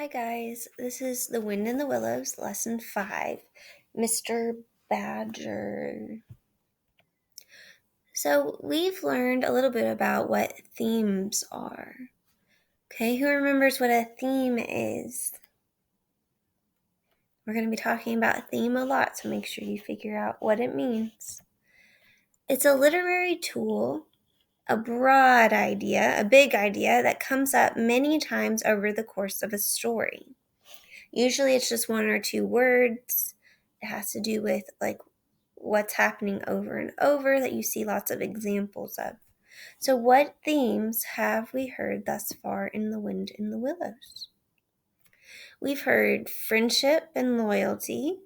Hi guys, this is The Wind in the Willows, Lesson 5, Mr. Badger. So we've learned a little bit about what themes are. Okay, who remembers what a theme is? We're going to be talking about a theme a lot, so make sure you figure out what it means. It's a literary tool, a broad idea, a big idea that comes up many times over the course of a story. Usually it's just one or two words. It has to do with what's happening over and over that you see lots of examples of. So what themes have we heard thus far in The Wind in the Willows? We've heard friendship and loyalty.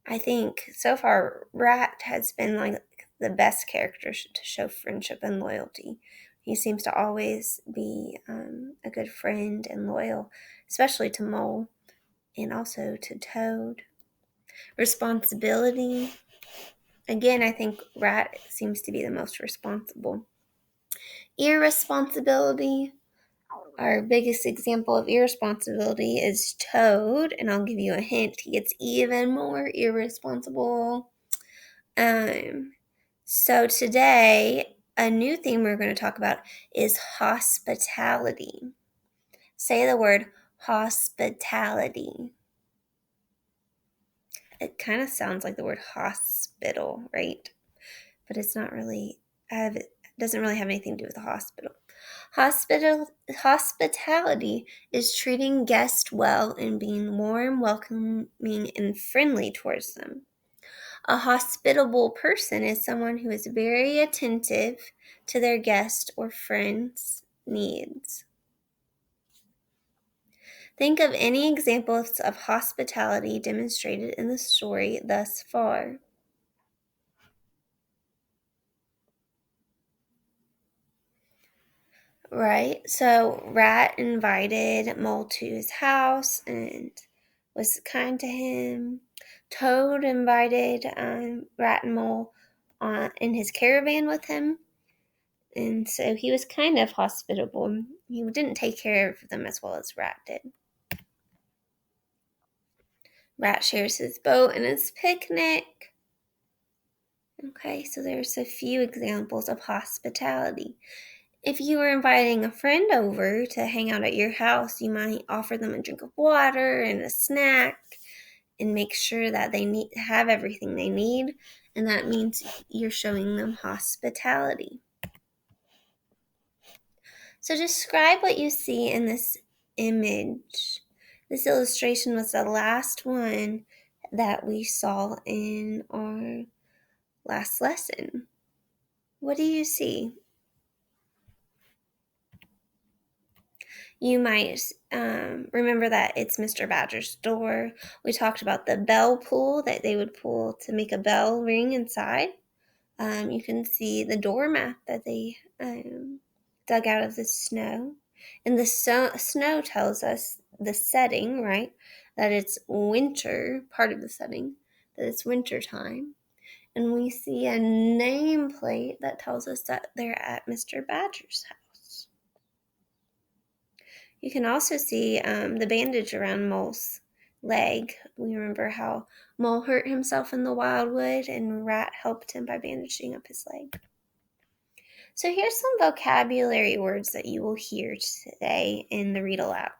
I think so far Rat has been the best character to show friendship and loyalty. He seems to always be a good friend and loyal, especially to Mole and also to Toad. Responsibility. Again, I think Rat seems to be the most responsible. Irresponsibility. Our biggest example of irresponsibility is Toad, and I'll give you a hint. He gets even more irresponsible. So today, a new theme we're going to talk about is hospitality. Say the word hospitality. It kind of sounds like the word hospital, right? But it's not really, it doesn't really have anything to do with the hospital. Hospitality is treating guests well and being warm, welcoming, and friendly towards them. A hospitable person is someone who is very attentive to their guest or friends' needs. Think of any examples of hospitality demonstrated in the story thus far. Right, so Rat invited Mole to his house and was kind to him. Toad invited Rat and Mole in his caravan with him, and so he was kind of hospitable. He didn't take care of them as well as Rat did. Rat shares his boat and his picnic. Okay, so there's a few examples of hospitality. If you were inviting a friend over to hang out at your house, you might offer them a drink of water and a snack and make sure that they have everything they need, and that means you're showing them hospitality. So describe what you see in this image. This illustration was the last one that we saw in our last lesson. What do you see? You might remember that it's Mr. Badger's door. We talked about the bell pull that they would pull to make a bell ring inside. You can see the doormat that they dug out of the snow. And the snow tells us the setting, right? That it's winter, part of the setting, that it's winter time. And we see a nameplate that tells us that they're at Mr. Badger's house. You can also see the bandage around Mole's leg. We remember how Mole hurt himself in the wildwood and Rat helped him by bandaging up his leg. So here's some vocabulary words that you will hear today in the read aloud.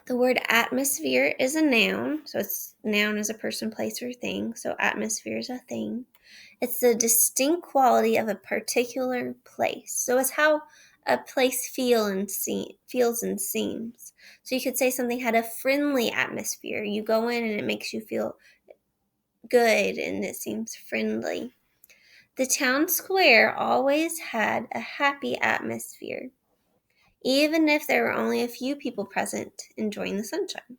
The word atmosphere is a noun. So noun is a person, place, or thing. So atmosphere is a thing. It's the distinct quality of a particular place. So it's how a place feels and seems. So you could say something had a friendly atmosphere. You go in and it makes you feel good and it seems friendly. The town square always had a happy atmosphere, even if there were only a few people present enjoying the sunshine.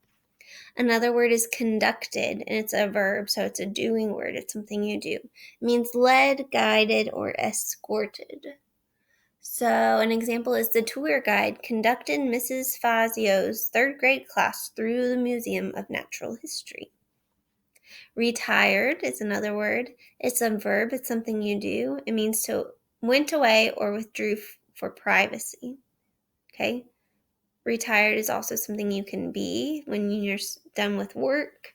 Another word is conducted, and it's a verb, so it's a doing word. It's something you do. It means led, guided, or escorted. So an example is the tour guide conducted Mrs. Fazio's third grade class through the Museum of Natural History. Retired is another word. It's a verb. It's something you do. It means to went away or withdrew for privacy. Okay? Retired is also something you can be when you're done with work.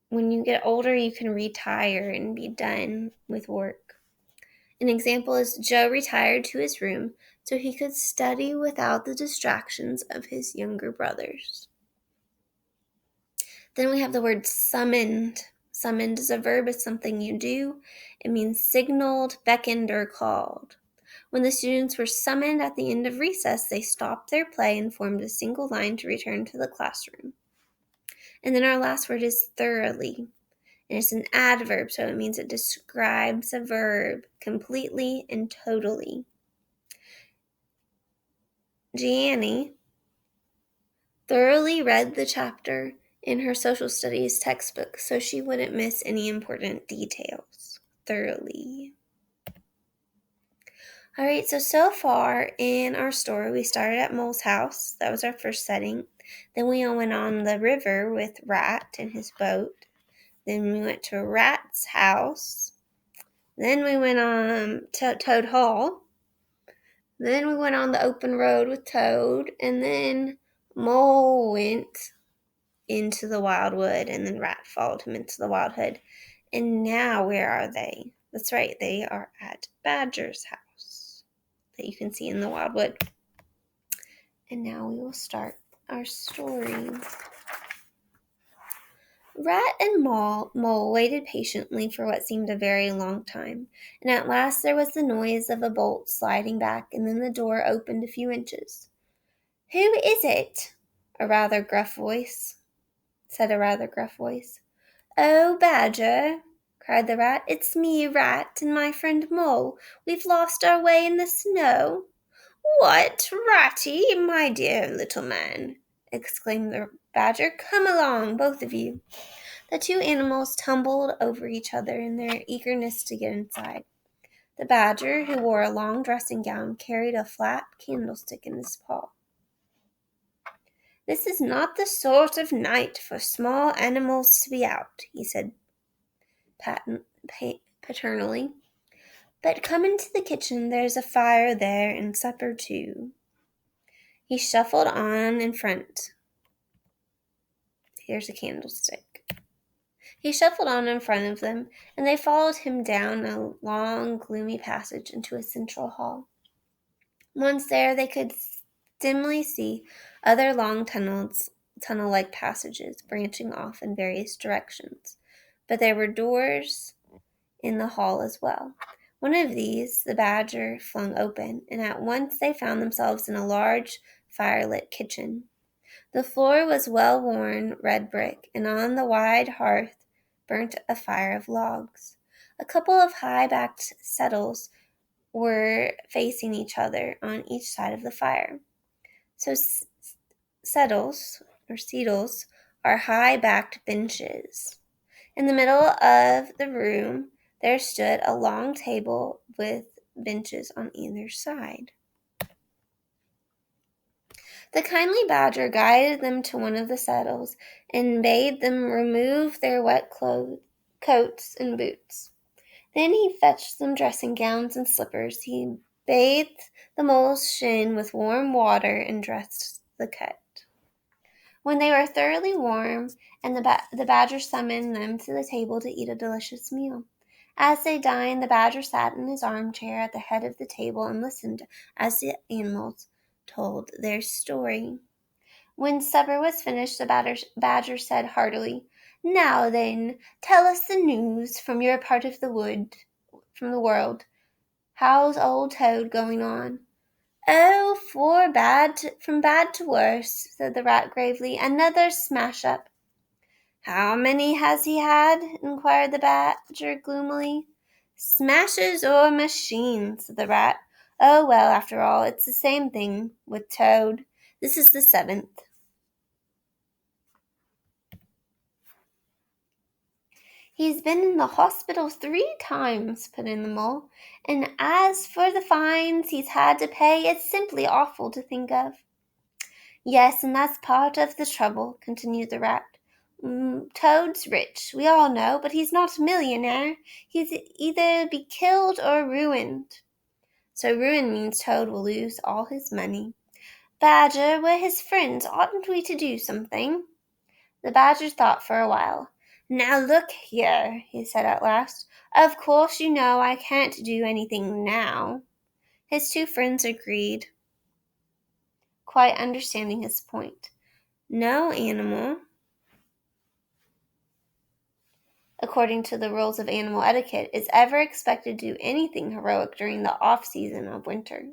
When you get older, you can retire and be done with work. An example is Joe retired to his room so he could study without the distractions of his younger brothers. Then we have the word summoned. Summoned is a verb, it's something you do. It means signaled, beckoned, or called. When the students were summoned at the end of recess, they stopped their play and formed a single line to return to the classroom. And then our last word is thoroughly. And it's an adverb, so it means it describes a verb completely and totally. Gianni thoroughly read the chapter in her social studies textbook so she wouldn't miss any important details. Thoroughly. All right, so far in our story, we started at Mole's house. That was our first setting. Then we went on the river with Rat and his boat. Then we went to Rat's house. Then we went on to Toad Hall. Then we went on the open road with Toad. And then Mole went into the wildwood, and then Rat followed him into the wildwood. And now where are they? That's right, they are at Badger's house that you can see in the wildwood. And now we will start our story. Rat and Mole waited patiently for what seemed a very long time, and at last there was the noise of a bolt sliding back, and then the door opened a few inches. "Who is it?" said a rather gruff voice. "Oh, Badger," cried the Rat. "It's me, Rat, and my friend Mole. We've lost our way in the snow." "What, Ratty, my dear little man!" exclaimed the Badger. "Come along, both of you." The two animals tumbled over each other in their eagerness to get inside. The Badger, who wore a long dressing gown, carried a flat candlestick in his paw. "This is not the sort of night for small animals to be out," he said paternally. "But come into the kitchen, there's a fire there, and supper too." He shuffled on in front. Here's a candlestick. He shuffled on in front of them, and they followed him down a long, gloomy passage into a central hall. Once there, they could dimly see other long tunnel-like passages branching off in various directions. But there were doors in the hall as well. One of these the Badger flung open, and at once they found themselves in a large, firelit kitchen. The floor was well-worn red brick, and on the wide hearth burnt a fire of logs. A couple of high-backed settles were facing each other on each side of the fire. So settles are high-backed benches. In the middle of the room there stood a long table with benches on either side. The kindly Badger guided them to one of the settles and bade them remove their wet coats and boots. Then he fetched them dressing gowns and slippers. He bathed the Mole's shin with warm water and dressed the cut. When they were thoroughly warm, and the Badger summoned them to the table to eat a delicious meal. As they dined, the Badger sat in his armchair at the head of the table and listened as the animals told their story. When supper was finished, the Badger said heartily, "Now then, tell us the news from your part of the world. How's old Toad going on?" "Oh, from bad to worse," said the Rat gravely. "Another smash-up." "How many has he had?" inquired the Badger gloomily. "Smashes or machines," said the Rat. "Oh, well, after all, it's the same thing with Toad. This is the 7th. "He's been in the hospital 3 times, put in the Mole. "And as for the fines he's had to pay, it's simply awful to think of." "Yes, and that's part of the trouble," continued the Rat. "Toad's rich, we all know, but he's not a millionaire. He's either be killed or ruined." So ruin means Toad will lose all his money. Badger, we're his friends. Oughtn't we to do something? The Badger thought for a while. Now look here, he said at last. Of course you know I can't do anything now. His two friends agreed, quite understanding his point. No animal, according to the rules of animal etiquette, is ever expected to do anything heroic during the off-season of winter.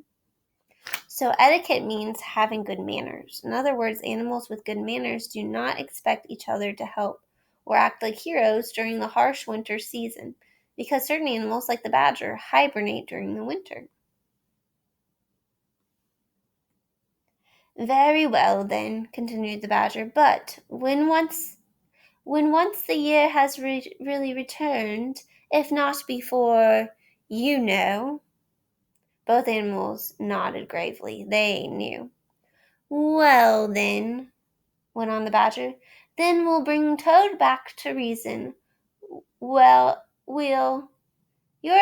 So etiquette means having good manners. In other words, animals with good manners do not expect each other to help or act like heroes during the harsh winter season, because certain animals, like the badger, hibernate during the winter. Very well, then, continued the badger, but when once the year has really returned, if not before, you know. Both animals nodded gravely. They knew. Well, then, went on the badger, then we'll bring Toad back to reason. Well, you're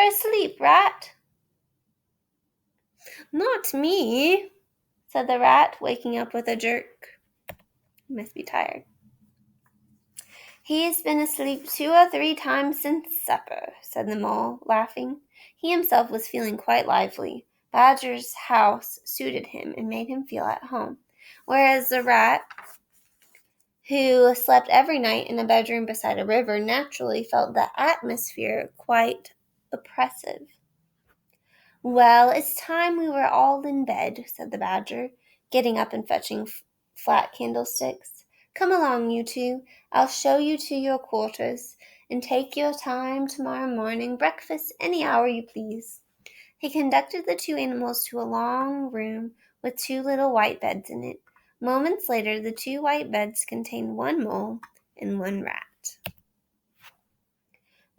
asleep, Rat? Not me, said the rat, waking up with a jerk. He must be tired. He's been asleep 2 or 3 times since supper, said the mole, laughing. He himself was feeling quite lively. Badger's house suited him and made him feel at home, whereas the rat, who slept every night in a bedroom beside a river, naturally felt the atmosphere quite oppressive. Well, it's time we were all in bed, said the badger, getting up and fetching flat candlesticks. Come along, you two. I'll show you to your quarters, and take your time tomorrow morning. Breakfast any hour you please. He conducted the two animals to a long room with 2 little white beds in it. Moments later, the 2 white beds contained 1 mole and 1 rat.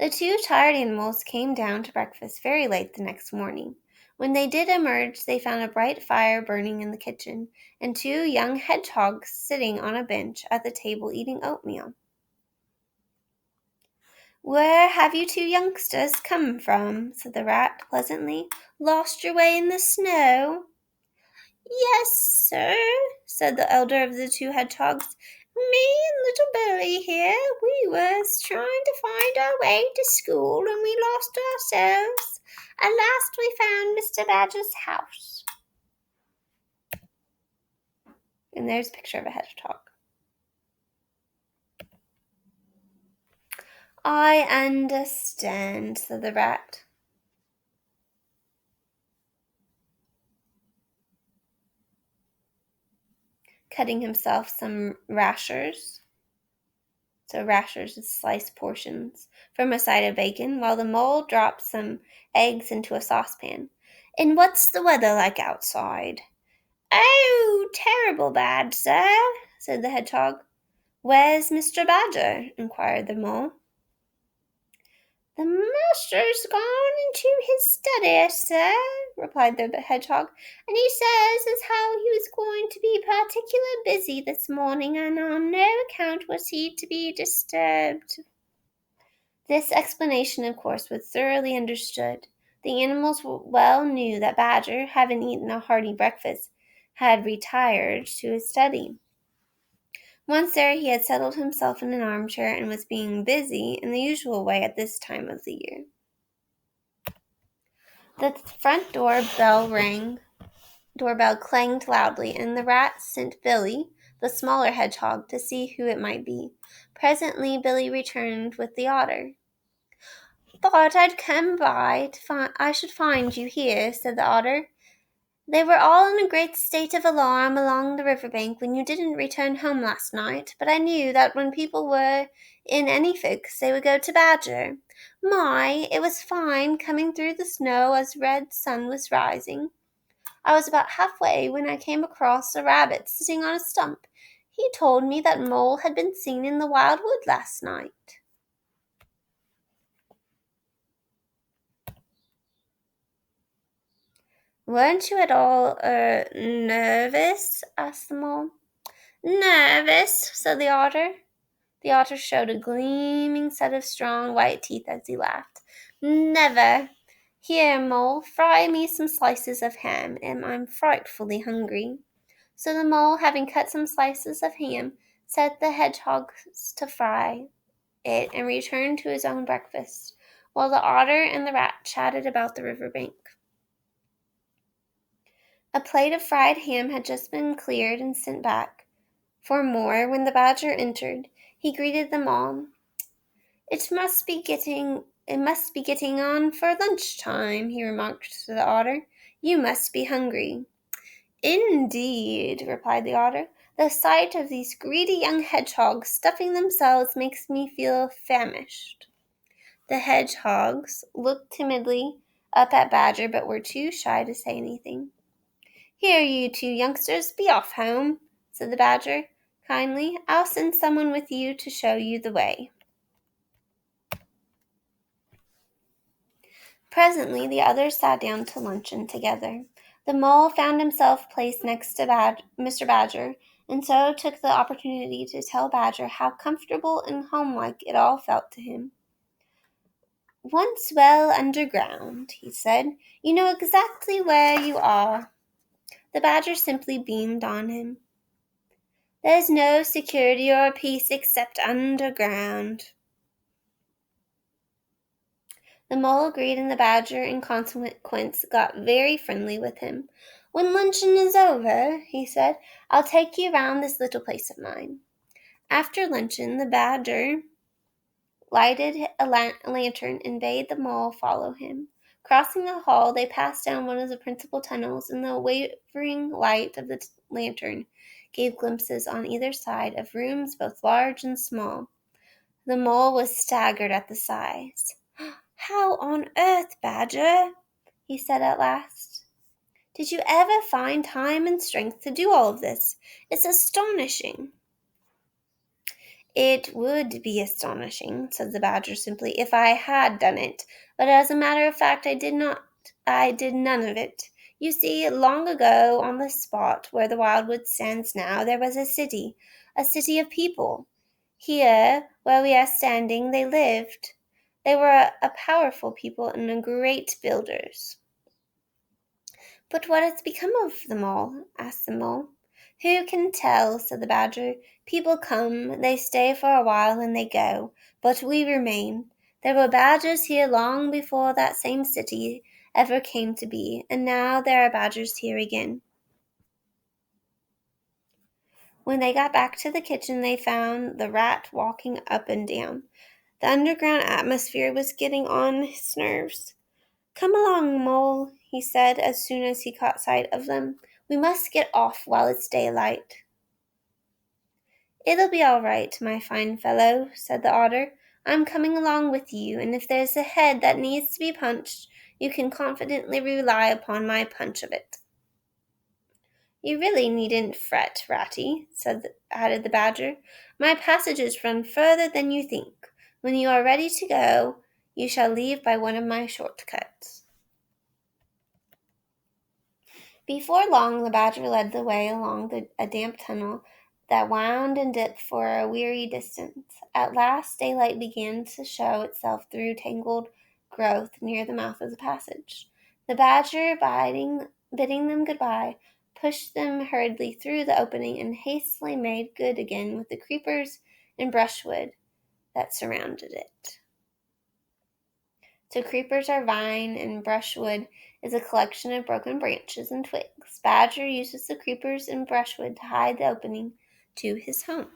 The 2 tired animals came down to breakfast very late the next morning. When they did emerge, they found a bright fire burning in the kitchen, and 2 young hedgehogs sitting on a bench at the table eating oatmeal. Where have you 2 youngsters come from? Said the rat pleasantly. Lost your way in the snow? Yes, sir, said the elder of the 2 hedgehogs. Me and little Billy here, we was trying to find our way to school and we lost ourselves. At last we found Mr. Badger's house. And there's a picture of a hedgehog. I understand, said the rat. Cutting himself some rashers. So rashers is sliced portions from a side of bacon, while the mole dropped some eggs into a saucepan. And what's the weather like outside? Oh, terrible bad, sir, said the hedgehog. Where's Mr. Badger? Inquired the mole. The master's gone into his study, sir, replied the hedgehog, and he says as how he was going to be particular busy this morning, and on no account was he to be disturbed. This explanation, of course, was thoroughly understood. The animals well knew that Badger, having eaten a hearty breakfast, had retired to his study. Once there, he had settled himself in an armchair and was being busy in the usual way at this time of the year. The front doorbell clanged loudly, and the rat sent Billy, the smaller hedgehog, to see who it might be. Presently, Billy returned with the otter. Thought I'd come by I should find you here, said the otter. They were all in a great state of alarm along the river bank when you didn't return home last night, but I knew that when people were in any fix, they would go to Badger. My, it was fine coming through the snow as red sun was rising. I was about halfway when I came across a rabbit sitting on a stump. He told me that Mole had been seen in the wild wood last night. Weren't you at all, nervous? Asked the mole. Nervous, said the otter. The otter showed a gleaming set of strong white teeth as he laughed. Never. Here, mole, fry me some slices of ham, and I'm frightfully hungry. So the mole, having cut some slices of ham, set the hedgehogs to fry it and returned to his own breakfast, while the otter and the rat chatted about the river bank. A plate of fried ham had just been cleared and sent back for more when the badger entered. He greeted them all. It must be getting on for lunchtime, he remarked to the otter. You must be hungry. Indeed, replied the otter. The sight of these greedy young hedgehogs stuffing themselves makes me feel famished. The hedgehogs looked timidly up at Badger, but were too shy to say anything. Here, you two youngsters, be off home, said the badger kindly. I'll send someone with you to show you the way. Presently the others sat down to luncheon together. The mole found himself placed next to Mr. Badger, and so took the opportunity to tell Badger how comfortable and homelike it all felt to him. Once well underground, he said, you know exactly where you are. The badger simply beamed on him. There's no security or peace except underground. The mole agreed, and the badger, in consequence, got very friendly with him. When luncheon is over, he said, I'll take you round this little place of mine. After luncheon, the badger lighted a lantern and bade the mole follow him. Crossing the hall, they passed down one of the principal tunnels, and the wavering light of the lantern gave glimpses on either side of rooms both large and small. The mole was staggered at the size. How on earth, Badger? He said at last. Did you ever find time and strength to do all of this? It's astonishing. It would be astonishing, said the badger simply, if I had done it, but as a matter of fact I did none of it. You see, long ago, on the spot where the wildwood stands now, there was a city of people. Here, where we are standing, they lived. They were a powerful people and great builders. But what has become of them all? Asked the mole. Who can tell, said the badger. People come, they stay for a while, and they go, but we remain. There were badgers here long before that same city ever came to be, and now there are badgers here again. When they got back to the kitchen, they found the rat walking up and down. The underground atmosphere was getting on his nerves. Come along, Mole, he said as soon as he caught sight of them. We must get off while it's daylight. It'll be all right, my fine fellow, said the otter. I'm coming along with you, and if there's a head that needs to be punched, you can confidently rely upon my punch of it. You really needn't fret, Ratty, added the badger. My passages run further than you think. When you are ready to go, you shall leave by one of my shortcuts. Before long, the badger led the way along a damp tunnel that wound and dipped for a weary distance. At last, daylight began to show itself through tangled growth near the mouth of the passage. The badger, bidding them goodbye, pushed them hurriedly through the opening and hastily made good again with the creepers and brushwood that surrounded it. So creepers are vine, and brushwood is a collection of broken branches and twigs. Badger uses the creepers and brushwood to hide the opening to his home.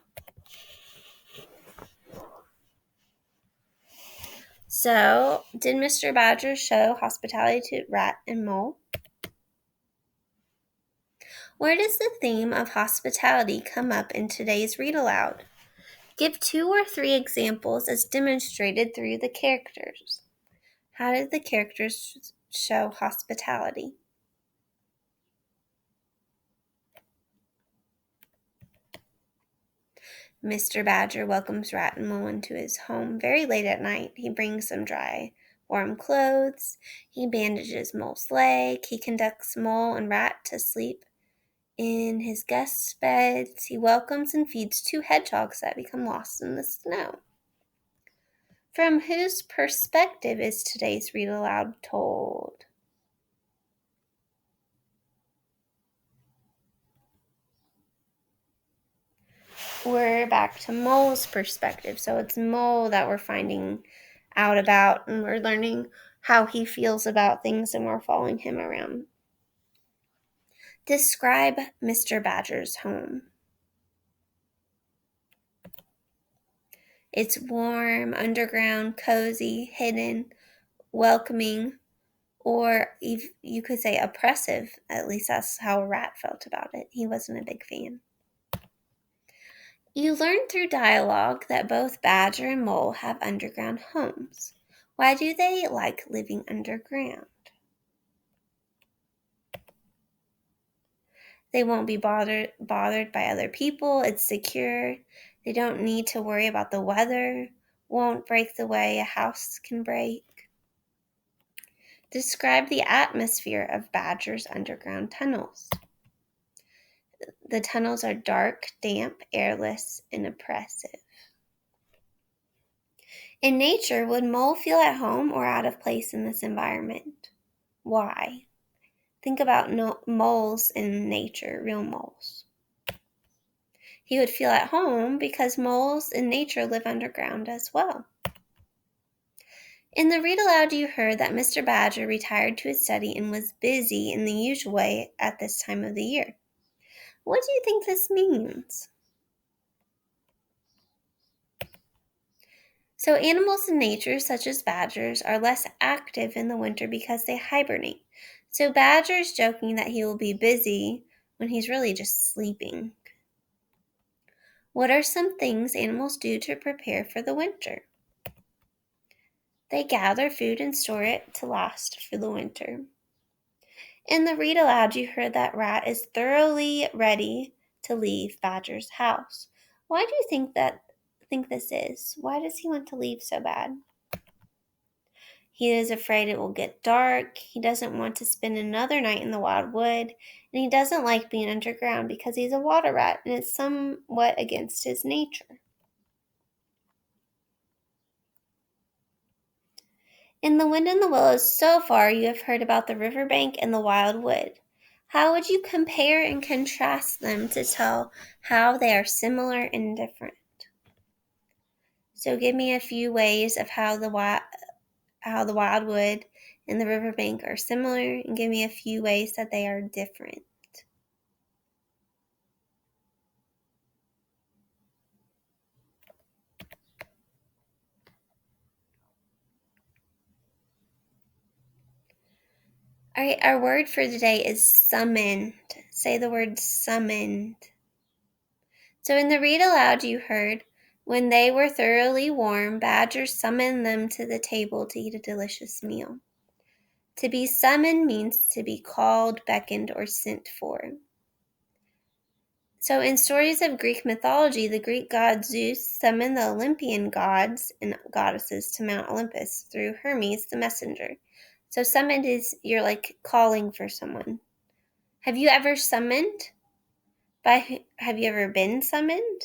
So, did Mr. Badger show hospitality to Rat and Mole? Where does the theme of hospitality come up in today's read aloud? Give 2 or 3 examples as demonstrated through the characters. How did the characters show hospitality? Mr. Badger welcomes Rat and Mole into his home very late at night. He brings some dry, warm clothes. He bandages Mole's leg. He conducts Mole and Rat to sleep in his guest's beds. He welcomes and feeds 2 hedgehogs that become lost in the snow. From whose perspective is today's read aloud told? we're back to Mole's perspective. So it's Mole that we're finding out about, and we're learning how he feels about things, and we're following him around. Describe Mr. Badger's home. It's warm, underground, cozy, hidden, welcoming, or you could say oppressive. At least that's how Rat felt about it. He wasn't a big fan. You learn through dialogue that both Badger and Mole have underground homes. Why do they like living underground? They won't be bothered by other people. It's secure. They don't need to worry about the weather. Won't break the way a house can break. Describe the atmosphere of Badger's underground tunnels. The tunnels are dark, damp, airless, and oppressive. In nature, would Mole feel at home or out of place in this environment? Why? Think about moles in nature, real moles. He would feel at home because moles in nature live underground as well. In the read aloud, you heard that Mr. Badger retired to his study and was busy in the usual way at this time of the year. What do you think this means? So animals in nature, such as badgers, are less active in the winter because they hibernate. So Badger is joking that he will be busy when he's really just sleeping. What are some things animals do to prepare for the winter? They gather food and store it to last for the winter. In the read aloud, you heard that Rat is thoroughly ready to leave Badger's house. Why do you think this is? Why does he want to leave so bad? He is afraid it will get dark. He doesn't want to spend another night in the wildwood, and he doesn't like being underground because he's a water rat and it's somewhat against his nature. In The Wind in the Willows, so far you have heard about the riverbank and the wildwood. How would you compare and contrast them to tell how they are similar and different? So give me a few ways of how the wildwood and the riverbank are similar, and give me a few ways that they are different. All right, our word for today is summoned. Say the word summoned. So in the read aloud you heard, when they were thoroughly warm, Badger summoned them to the table to eat a delicious meal. To be summoned means to be called, beckoned, or sent for. So in stories of Greek mythology, the Greek god Zeus summoned the Olympian gods and goddesses to Mount Olympus through Hermes, the messenger. So summoned is you're like calling for someone. Have you ever summoned? Have you ever been summoned?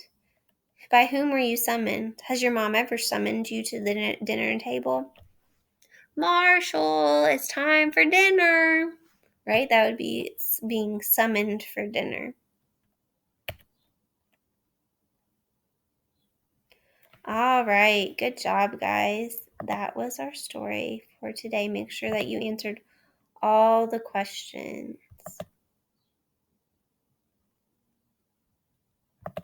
By whom were you summoned? Has your mom ever summoned you to the dinner table? Marshall, it's time for dinner. Right? That would be being summoned for dinner. All right. Good job, guys. That was our story for today. Make sure that you answered all the questions.